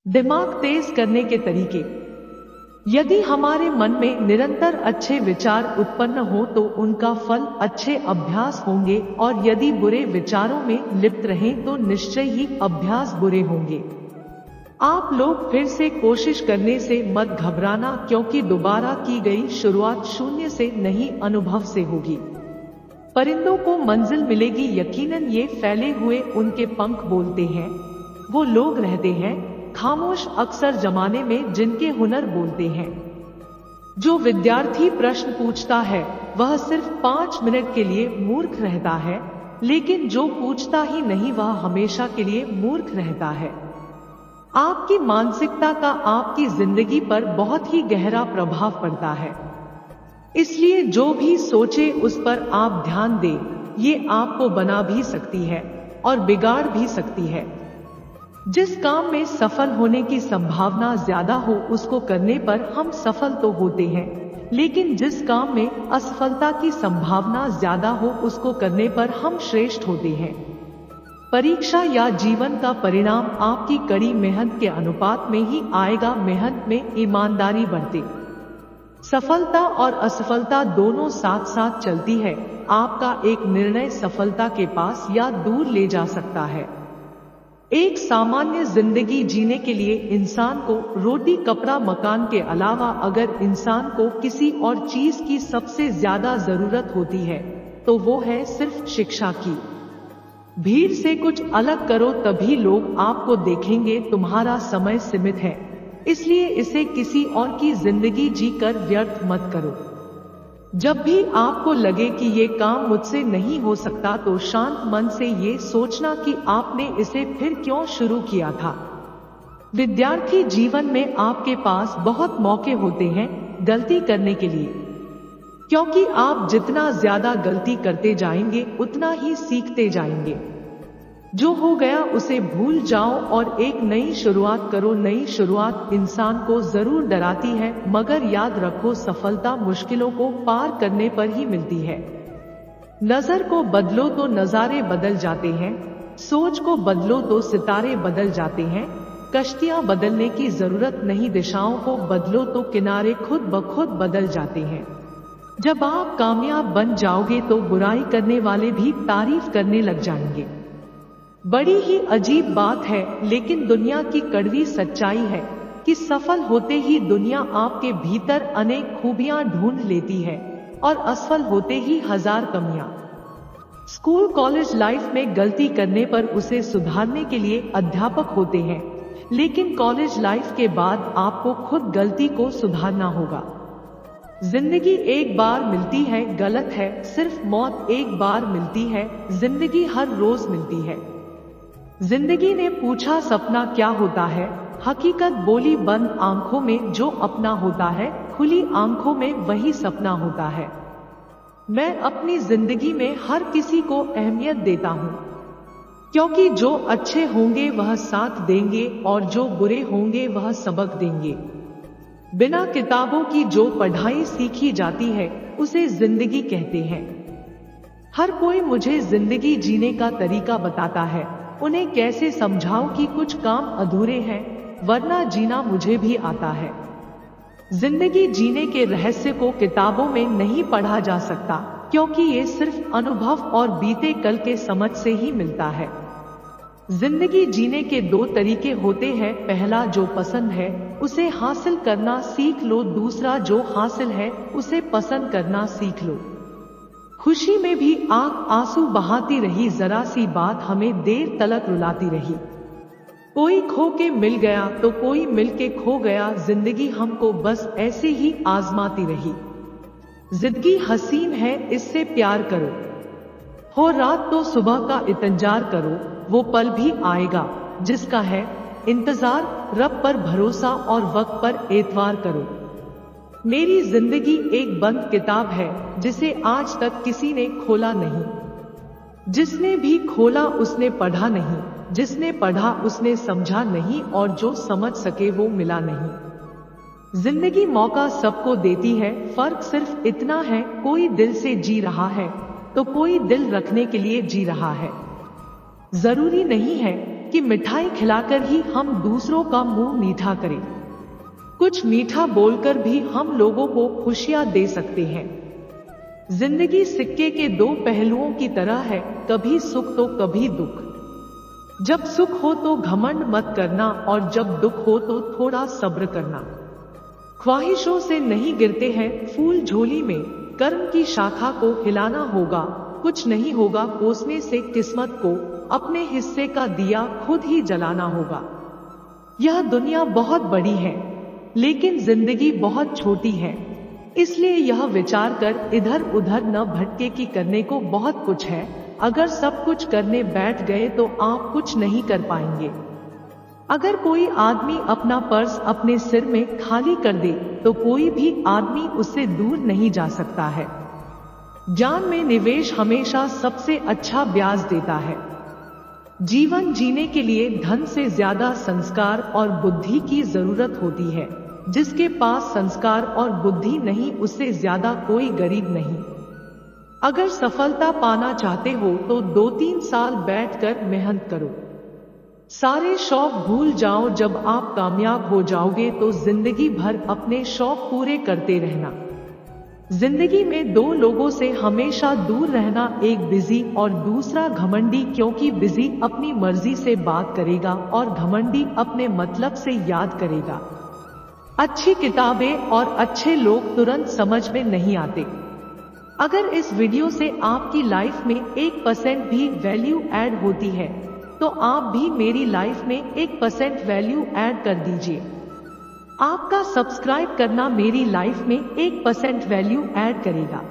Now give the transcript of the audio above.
दिमाग तेज करने के तरीके। यदि हमारे मन में निरंतर अच्छे विचार उत्पन्न हो तो उनका फल अच्छे अभ्यास होंगे, और यदि बुरे विचारों में लिप्त रहें तो निश्चय ही अभ्यास बुरे होंगे। आप लोग फिर से कोशिश करने से मत घबराना, क्योंकि दोबारा की गई शुरुआत शून्य से नहीं, अनुभव से होगी। परिंदों को मंजिल मिलेगी यकीनन, ये फैले हुए उनके पंख बोलते हैं। वो लोग रहते हैं खामोश अक्सर जमाने में जिनके हुनर बोलते हैं। जो विद्यार्थी प्रश्न पूछता है वह सिर्फ 5 मिनट के लिए मूर्ख रहता है, लेकिन जो पूछता ही नहीं वह हमेशा के लिए मूर्ख रहता है। आपकी मानसिकता का आपकी जिंदगी पर बहुत ही गहरा प्रभाव पड़ता है, इसलिए जो भी सोचे उस पर आप ध्यान दें। ये आपको बना भी सकती है और बिगाड़ भी सकती है। जिस काम में सफल होने की संभावना ज्यादा हो उसको करने पर हम सफल तो होते हैं, लेकिन जिस काम में असफलता की संभावना ज्यादा हो उसको करने पर हम श्रेष्ठ होते हैं। परीक्षा या जीवन का परिणाम आपकी कड़ी मेहनत के अनुपात में ही आएगा। मेहनत में ईमानदारी बरतें। सफलता और असफलता दोनों साथ साथ चलती है। आपका एक निर्णय सफलता के पास या दूर ले जा सकता है। एक सामान्य जिंदगी जीने के लिए इंसान को रोटी कपड़ा मकान के अलावा अगर इंसान को किसी और चीज की सबसे ज्यादा जरूरत होती है तो वो है सिर्फ शिक्षा की। भीड़ से कुछ अलग करो, तभी लोग आपको देखेंगे। तुम्हारा समय सीमित है, इसलिए इसे किसी और की जिंदगी जीकर व्यर्थ मत करो। जब भी आपको लगे कि ये काम मुझसे नहीं हो सकता तो शांत मन से ये सोचना कि आपने इसे फिर क्यों शुरू किया था। विद्यार्थी जीवन में आपके पास बहुत मौके होते हैं गलती करने के लिए, क्योंकि आप जितना ज्यादा गलती करते जाएंगे उतना ही सीखते जाएंगे। जो हो गया उसे भूल जाओ और एक नई शुरुआत करो। नई शुरुआत इंसान को जरूर डराती है, मगर याद रखो सफलता मुश्किलों को पार करने पर ही मिलती है। नजर को बदलो तो नजारे बदल जाते हैं, सोच को बदलो तो सितारे बदल जाते हैं। कश्तियां बदलने की जरूरत नहीं, दिशाओं को बदलो तो किनारे खुद ब खुद बदल जाते हैं। जब आप कामयाब बन जाओगे तो बुराई करने वाले भी तारीफ करने लग जाएंगे। बड़ी ही अजीब बात है, लेकिन दुनिया की कड़वी सच्चाई है कि सफल होते ही दुनिया आपके भीतर अनेक खूबियां ढूंढ लेती है और असफल होते ही हजार कमियां। स्कूल कॉलेज लाइफ में गलती करने पर उसे सुधारने के लिए अध्यापक होते हैं, लेकिन कॉलेज लाइफ के बाद आपको खुद गलती को सुधारना होगा। जिंदगी एक बार मिलती है, गलत है। सिर्फ मौत एक बार मिलती है, जिंदगी हर रोज मिलती है। जिंदगी ने पूछा सपना क्या होता है, हकीकत बोली बंद आंखों में जो अपना होता है, खुली आंखों में वही सपना होता है। मैं अपनी जिंदगी में हर किसी को अहमियत देता हूँ, क्योंकि जो अच्छे होंगे वह साथ देंगे और जो बुरे होंगे वह सबक देंगे। बिना किताबों की जो पढ़ाई सीखी जाती है उसे जिंदगी कहते हैं। हर कोई मुझे जिंदगी जीने का तरीका बताता है, उन्हें कैसे समझाऊं कि कुछ काम अधूरे हैं, वरना जीना मुझे भी आता है। जिंदगी जीने के रहस्य को किताबों में नहीं पढ़ा जा सकता, क्योंकि ये सिर्फ अनुभव और बीते कल के समझ से ही मिलता है। जिंदगी जीने के 2 तरीके होते हैं। पहला, जो पसंद है उसे हासिल करना सीख लो। दूसरा, जो हासिल है उसे पसंद करना सीख लो। खुशी में भी आंख आंसू बहाती रही, जरा सी बात हमें देर तलक रुलाती रही। कोई खो के मिल गया तो कोई मिल के खो गया, जिंदगी हमको बस ऐसे ही आजमाती रही। जिंदगी हसीन है, इससे प्यार करो। हो रात तो सुबह का इंतजार करो, वो पल भी आएगा जिसका है इंतजार। रब पर भरोसा और वक्त पर एतवार करो। मेरी जिंदगी एक बंद किताब है जिसे आज तक किसी ने खोला नहीं। जिसने भी खोला उसने पढ़ा नहीं, जिसने पढ़ा उसने समझा नहीं, और जो समझ सके वो मिला नहीं। जिंदगी मौका सबको देती है, फर्क सिर्फ इतना है कोई दिल से जी रहा है तो कोई दिल रखने के लिए जी रहा है। जरूरी नहीं है कि मिठाई खिलाकर ही हम दूसरों का मुंह मीठा करें। कुछ मीठा बोलकर भी हम लोगों को खुशियां दे सकते हैं। जिंदगी सिक्के के दो पहलुओं की तरह है, कभी सुख तो कभी दुख। जब सुख हो तो घमंड मत करना और जब दुख हो तो थोड़ा सब्र करना। ख्वाहिशों से नहीं गिरते हैं फूल झोली में, कर्म की शाखा को हिलाना होगा, कुछ नहीं होगा कोसने से किस्मत को, अपने हिस्से का दिया खुद ही जलाना होगा। यह दुनिया बहुत बड़ी है लेकिन जिंदगी बहुत छोटी है, इसलिए यह विचार कर इधर उधर न भटके कि करने को बहुत कुछ है। अगर सब कुछ करने बैठ गए तो आप कुछ नहीं कर पाएंगे। अगर कोई आदमी अपना पर्स अपने सिर में खाली कर दे तो कोई भी आदमी उससे दूर नहीं जा सकता है। जान में निवेश हमेशा सबसे अच्छा ब्याज देता है। जीवन जीने के लिए धन से ज्यादा संस्कार और बुद्धि की जरूरत होती है। जिसके पास संस्कार और बुद्धि नहीं उससे ज्यादा कोई गरीब नहीं। अगर सफलता पाना चाहते हो तो 2-3 साल बैठकर मेहनत करो। सारे शौक भूल जाओ, जब आप कामयाब हो जाओगे तो जिंदगी भर अपने शौक पूरे करते रहना। जिंदगी में दो लोगों से हमेशा दूर रहना, एक बिजी और दूसरा घमंडी, क्योंकि बिजी अपनी मर्जी से बात करेगा और घमंडी अपने मतलब से याद करेगा। अच्छी किताबें और अच्छे लोग तुरंत समझ में नहीं आते। अगर इस वीडियो से आपकी लाइफ में 1% भी वैल्यू ऐड होती है तो आप भी मेरी लाइफ में 1% वैल्यू ऐड कर दीजिए। आपका सब्सक्राइब करना मेरी लाइफ में 1% वैल्यू ऐड करेगा।